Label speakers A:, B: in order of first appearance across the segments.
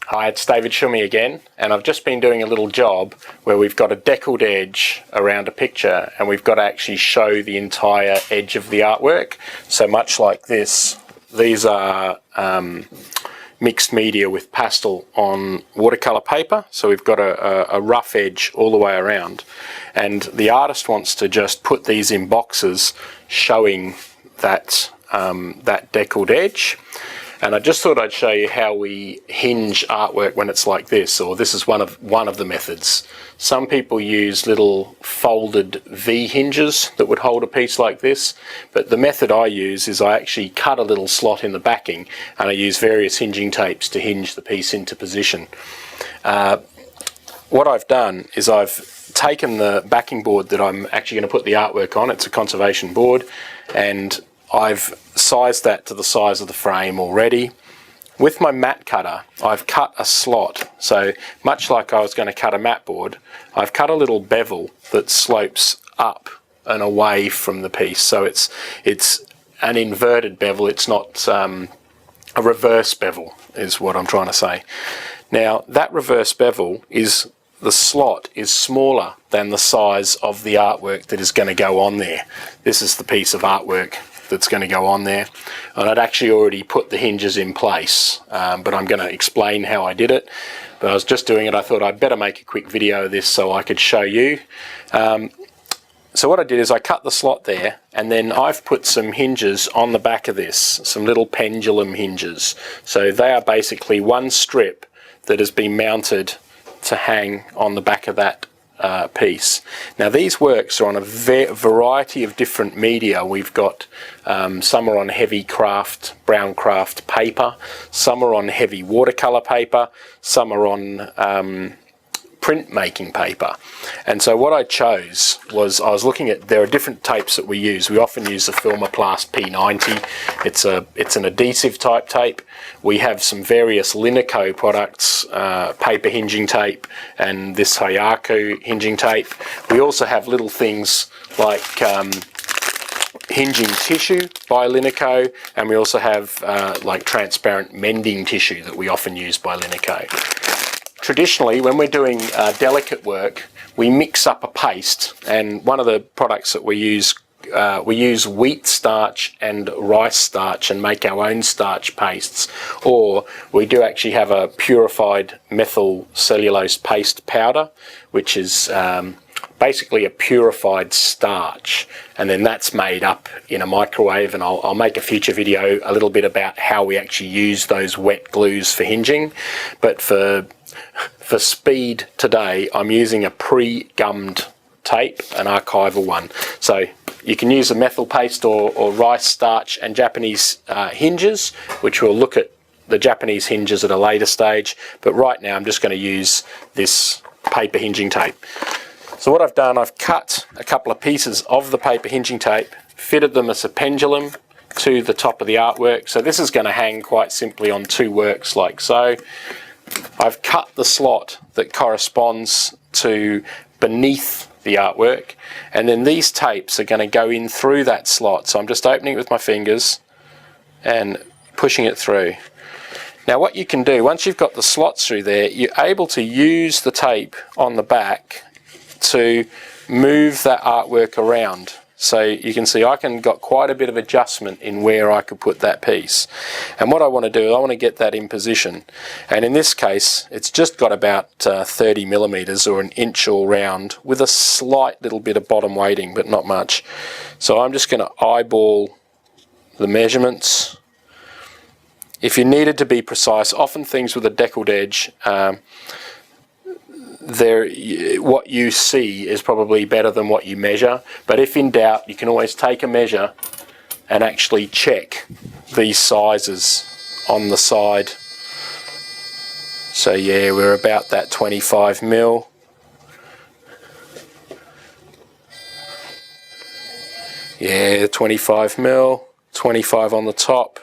A: Hi, it's David Shummy again, and I've just been doing a little job where we've got a deckled edge around a picture and we've got to actually show the entire edge of the artwork. So much like this, these are mixed media with pastel on watercolour paper, so we've got a rough edge all the way around, and the artist wants to just put these in boxes showing that, that deckled edge. And I just thought I'd show you how we hinge artwork when it's like this, or this is one of the methods. Some people use little folded V hinges that would hold a piece like this, but the method I use is I actually cut a little slot in the backing and I use various hinging tapes to hinge the piece into position. What I've done is I've taken the backing board that I'm actually going to put the artwork on. It's a conservation board, and I've sized that to the size of the frame already. With my mat cutter, I've cut a slot. So much like I was going to cut a mat board, I've cut a little bevel that slopes up and away from the piece. So it's an inverted bevel. It's not a reverse bevel, is what I'm trying to say. Now, that reverse bevel is, the slot is smaller than the size of the artwork that is going to go on there. This is the piece of artwork that's going to go on there, and I'd actually already put the hinges in place, but I'm going to explain how I did it. But I was just doing it, I thought I'd better make a quick video of this so I could show you. So what I did is I cut the slot there, and then I've put some hinges on the back of this, some little pendulum hinges. So they are basically one strip that has been mounted to hang on the back of that piece. Now these works are on a variety of different media. We've got some are on heavy craft, brown craft paper, some are on heavy watercolour paper, some are on printmaking paper. And so what I chose was, I was looking at, there are different tapes that we use. We often use the Filmoplast P90. It's an adhesive type tape. We have some various Linico products, paper hinging tape, and this Hayaku hinging tape. We also have little things like hinging tissue by Linico, and we also have like transparent mending tissue that we often use by Linico. Traditionally, when we're doing delicate work, we mix up a paste, and one of the products that we use wheat starch and rice starch and make our own starch pastes, or we do actually have a purified methyl cellulose paste powder, which is basically a purified starch, and then that's made up in a microwave, and I'll make a future video a little bit about how we actually use those wet glues for hinging. But for speed today, I'm using a pre-gummed tape, an archival one. So you can use a methyl paste or rice starch and Japanese hinges, which we'll look at the Japanese hinges at a later stage, but right now I'm just going to use this paper hinging tape. So what I've done, I've cut a couple of pieces of the paper hinging tape, fitted them as a pendulum to the top of the artwork. So this is going to hang quite simply on two works like so. I've cut the slot that corresponds to beneath the artwork, and then these tapes are going to go in through that slot. So I'm just opening it with my fingers and pushing it through. Now what you can do, once you've got the slots through there, you're able to use the tape on the back to move that artwork around. So you can see I got quite a bit of adjustment in where I could put that piece. And what I want to do, I want to get that in position. And in this case, it's just got about 30 millimeters or an inch all round, with a slight little bit of bottom weighting, but not much. So I'm just going to eyeball the measurements. If you needed to be precise, often things with a deckled edge, what you see is probably better than what you measure, but if in doubt, you can always take a measure and actually check these sizes on the side. So yeah, we're about that 25 mil. Yeah, 25 mil, 25 on the top.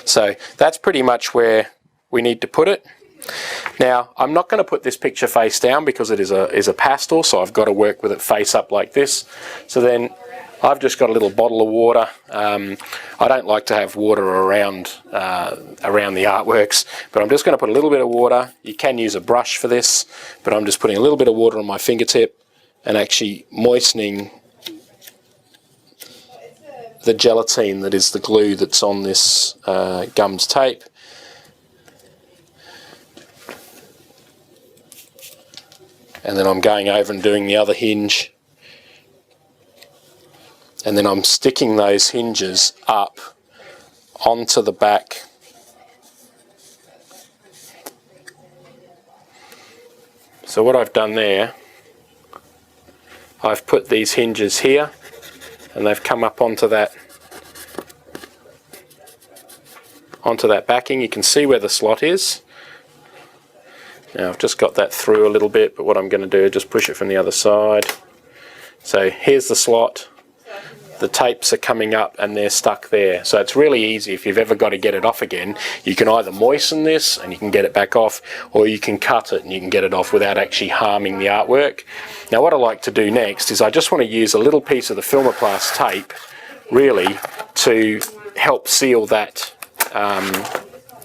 A: So that's pretty much where we need to put it. Now, I'm not going to put this picture face down because it is a pastel, so I've got to work with it face up like this. So then I've just got a little bottle of water. I don't like to have water around the artworks, but I'm just going to put a little bit of water. You can use a brush for this, but I'm just putting a little bit of water on my fingertip and actually moistening the gelatine that is the glue that's on this gums tape. And then I'm going over and doing the other hinge. And then I'm sticking those hinges up onto the back. So what I've done there, I've put these hinges here and they've come up onto that backing. You can see where the slot is. Now I've just got that through a little bit, but what I'm going to do is just push it from the other side. So here's the slot. The tapes are coming up and they're stuck there. So it's really easy. If you've ever got to get it off again, you can either moisten this and you can get it back off, or you can cut it and you can get it off without actually harming the artwork. Now what I like to do next is I just want to use a little piece of the Filmoplast tape really to help seal that,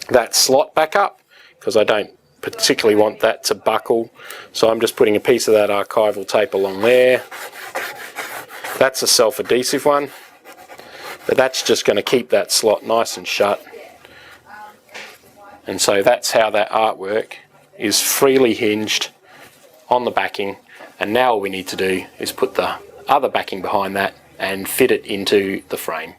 A: that slot back up, because I don't particularly want that to buckle. So I'm just putting a piece of that archival tape along there. That's a self-adhesive one, but that's just going to keep that slot nice and shut. And so that's how that artwork is freely hinged on the backing, and now all we need to do is put the other backing behind that and fit it into the frame.